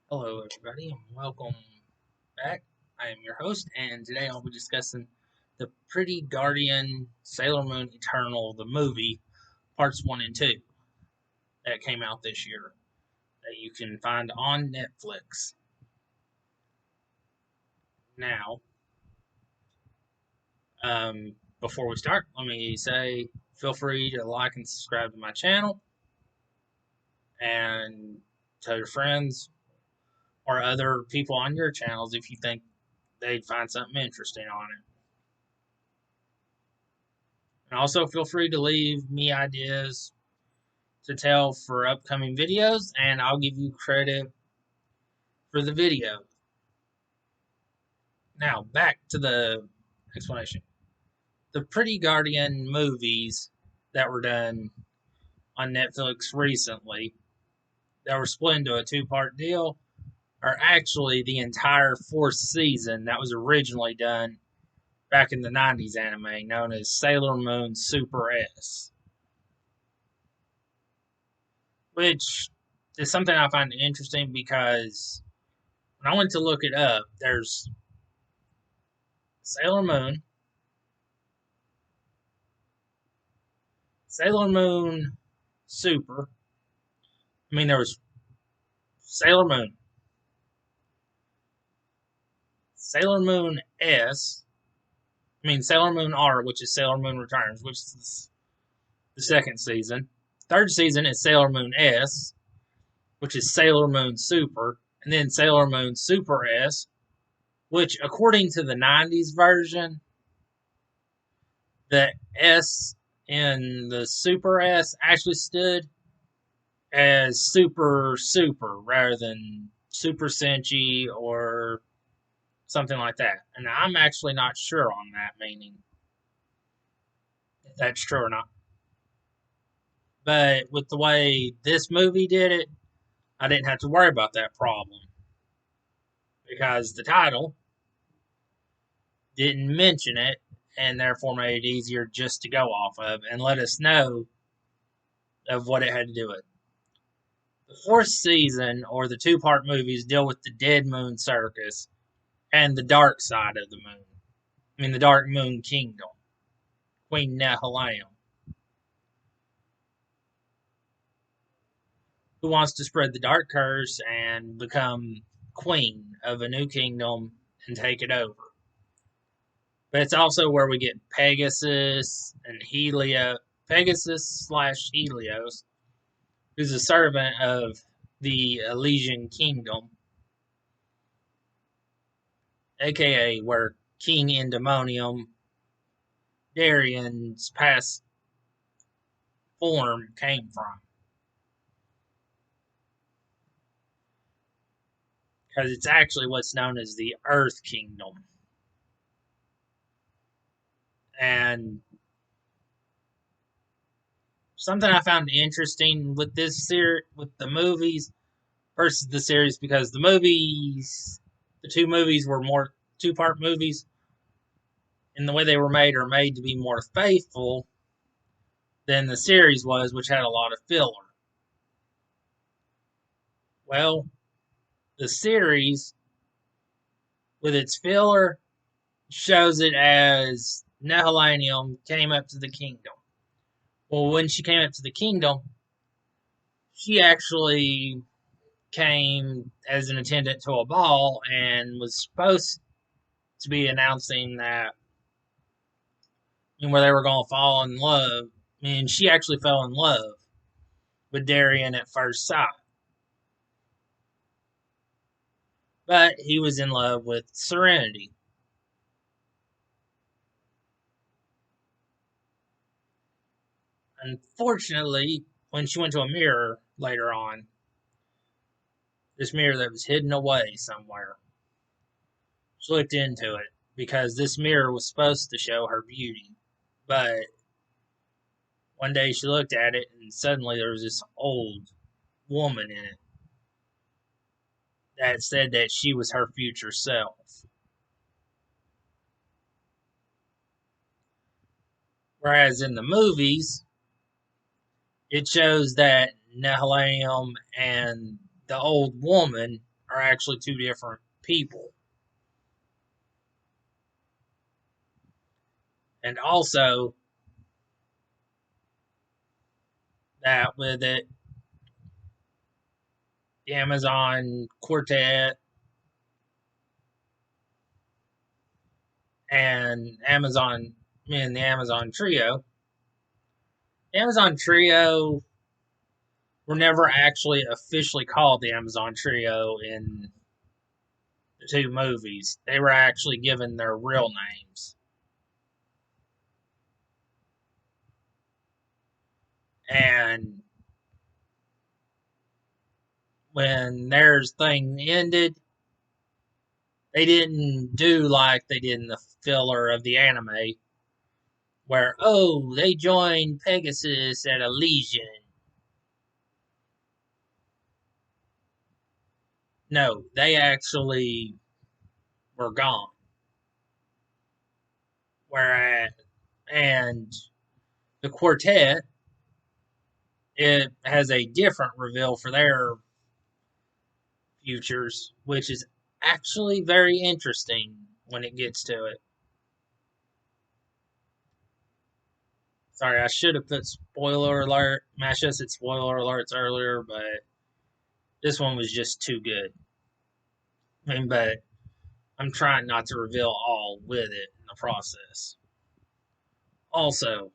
Hello, everybody, and welcome back. I am your host, and today I'll be discussing the Pretty Guardian Sailor Moon Eternal, the movie, parts 1 and 2, that came out this year, that you can find on Netflix. Now, before we start, let me say feel free to like and subscribe to my channel, and tell your friends or other people on your channels if you think they'd find something interesting on it. And also feel free to leave me ideas to tell for upcoming videos, and I'll give you credit for the video. Now, back to the explanation. The Pretty Guardian movies that were done on Netflix recently, that were split into a two-part deal, are actually the entire fourth season that was originally done back in the 90s anime known as Sailor Moon Super S. Which is something I find interesting because when I went to look it up, there's Sailor Moon, Sailor Moon Super. There was Sailor Moon, Sailor Moon S. Sailor Moon R, which is Sailor Moon Returns, which is the second season. Third season is Sailor Moon S, which is Sailor Moon Super, and then Sailor Moon Super S, which, according to the 90s version, the S in the Super S actually stood as Super rather than Super Senshi or something like that. And I'm actually not sure on that, meaning if that's true or not. But with the way this movie did it, I didn't have to worry about that problem because the title didn't mention it and therefore made it easier just to go off of and let us know of what it had to do with. The fourth season, or the two-part movies, deal with the Dead Moon Circus and the dark side of the moon. The Dark Moon Kingdom. Queen Nehalem, who wants to spread the dark curse and become queen of a new kingdom and take it over. But it's also where we get Pegasus and Pegasus/Helios, who's a servant of the Elysian Kingdom, aka where King Endemonium, Darian's past form, came from. Because it's actually what's known as the Earth Kingdom. And something I found interesting with this with the movies versus the series, because the two movies were more two-part movies, and the way they were made are made to be more faithful than the series was, which had a lot of filler. Well, the series, with its filler, shows it as Nehalanium came up to the kingdom. Well, when she came up to the kingdom, she actually came as an attendant to a ball and was supposed to be announcing that where they were going to fall in love. She actually fell in love with Darian at first sight. But he was in love with Serenity. Unfortunately, when she went to a mirror later on, this mirror that was hidden away somewhere, she looked into it because this mirror was supposed to show her beauty. But one day she looked at it and suddenly there was this old woman in it that said that she was her future self. Whereas in the movies, it shows that Nehalem and the old woman are are actually two different people. And also, that with it, the Amazon Quartet and the Amazon Trio. The Amazon Trio were never actually officially called the Amazon Trio in the two movies. They were actually given their real names. And when their thing ended, they didn't do like they did in the filler of the anime, where, oh, they joined Pegasus at Elysian. No, they actually were gone. Whereas, and the quartet, it has a different reveal for their futures, which is actually very interesting when it gets to it. Sorry, I should have put spoiler alert. I should have said spoiler alerts earlier, but this one was just too good. But I'm trying not to reveal all with it in the process. Also,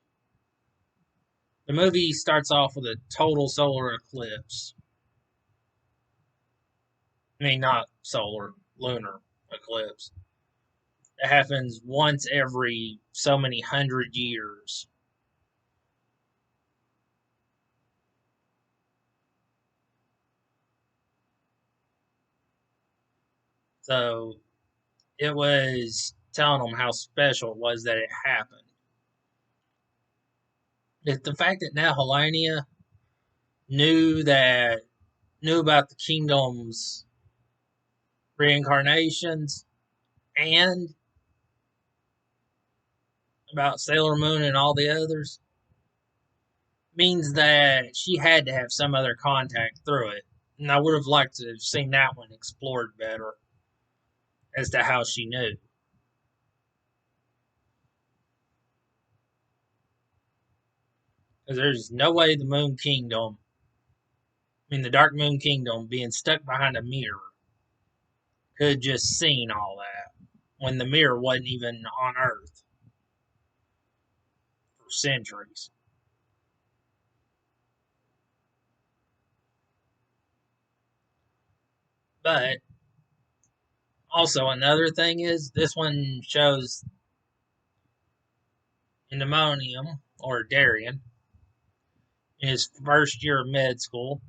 the movie starts off with a total solar eclipse. I mean, not solar, lunar eclipse. It happens once every so many 100 years. So it was telling them how special it was that it happened. The fact that Nehelania knew that knew about the kingdom's reincarnations and about Sailor Moon and all the others means that she had to have some other contact through it. And I would have liked to have seen that one explored better as to how she knew. Because there's no way the Moon Kingdom, the Dark Moon Kingdom, being stuck behind a mirror, could have just seen all that when the mirror wasn't even on Earth for centuries. But also, another thing is this one shows Endemonium, or Darien, in his first year of med school.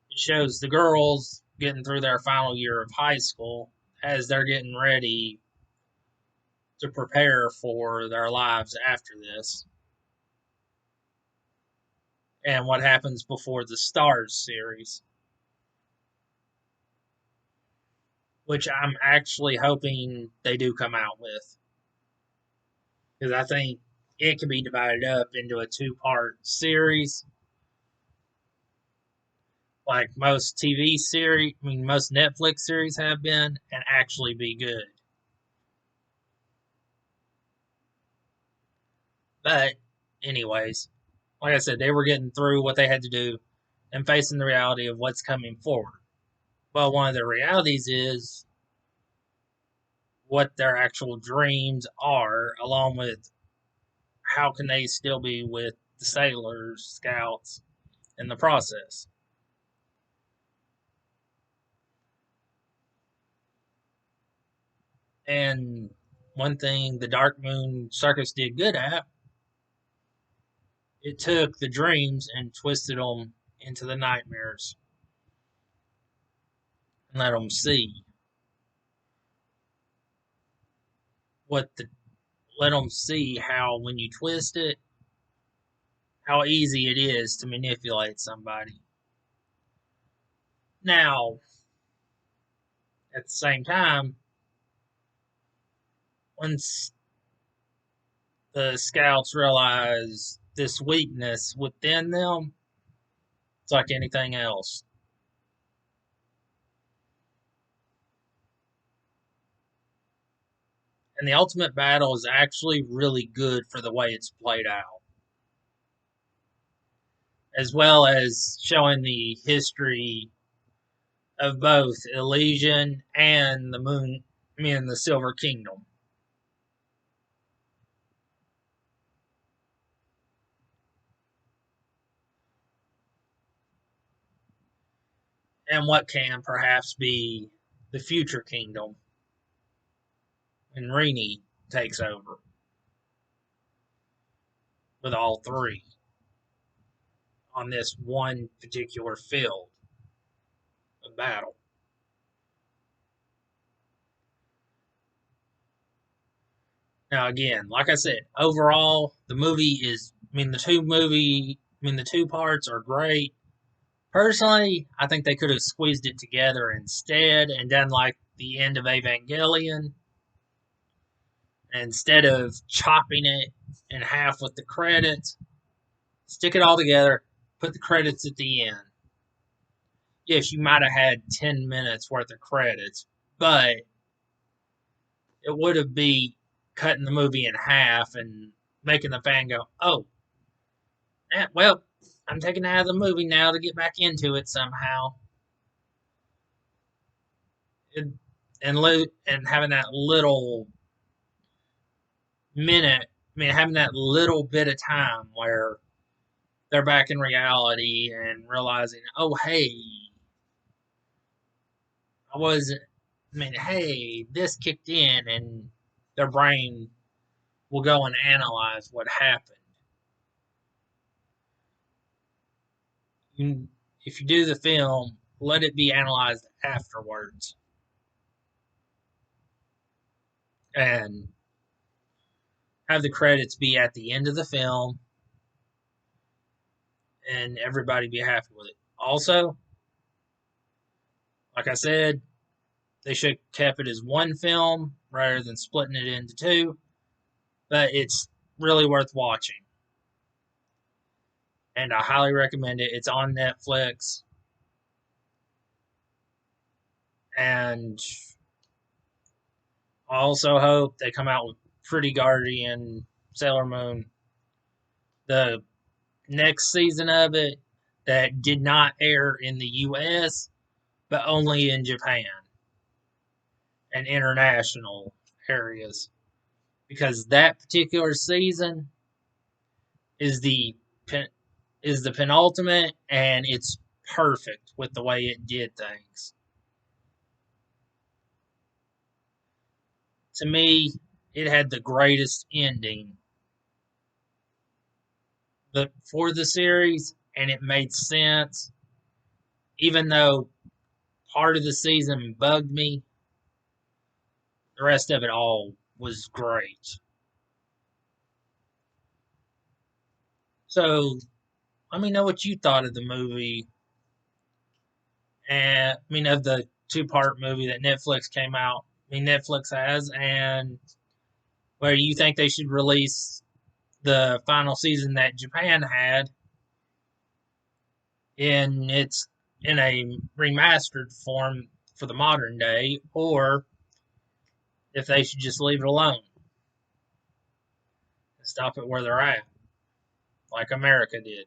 It shows the girls getting through their final year of high school as they're getting ready to prepare for their lives after this. And what happens before the Stars series, which I'm actually hoping they do come out with. Because I think it can be divided up into a two-part series, like most TV series, most Netflix series have been, and actually be good. But, anyways, like I said, they were getting through what they had to do and facing the reality of what's coming forward. Well, one of the realities is what their actual dreams are, along with how can they still be with the sailors, scouts, in the process. And one thing the Dark Moon Circus did good at, it took the dreams and twisted them into the nightmares and let them see what the let them see how when you twist it, how easy it is to manipulate somebody. Now, at the same time, once the scouts realize this weakness within them, it's like anything else. And the Ultimate Battle is actually really good for the way it's played out, as well as showing the history of both Elysian and the Moon, the Silver Kingdom. And what can perhaps be the future kingdom when Rini takes over with all three on this one particular field of battle. Now, again, like I said, overall, the movie is, the two parts are great. Personally, I think they could have squeezed it together instead and done like the end of Evangelion. Instead of chopping it in half with the credits, stick it all together, put the credits at the end. Yes, you might have had 10 minutes worth of credits, but it would have been cutting the movie in half and making the fan go, oh, well, I'm taking it out of the movie now to get back into it somehow. And, and having that little minute, having that little bit of time where they're back in reality and realizing, oh, hey, I wasn't, hey, this kicked in, and their brain will go and analyze what happened. If you do the film, let it be analyzed afterwards. And have the credits be at the end of the film and everybody be happy with it. Also, like I said, they should have kept it as one film rather than splitting it into two, but it's really worth watching. And I highly recommend it. It's on Netflix. And I also hope they come out with Pretty Guardian, Sailor Moon, the next season of it that did not air in the US, but only in Japan and international areas. Because that particular season is the penultimate, and it's perfect with the way it did things. To me, it had the greatest ending for the series, and it made sense. Even though part of the season bugged me, the rest of it all was great. So, let me know what you thought of the movie, and of the two-part movie that Netflix came out. Netflix has, and where you think they should release the final season that Japan had in a remastered form for the modern day, or if they should just leave it alone and stop it where they're at, like America did.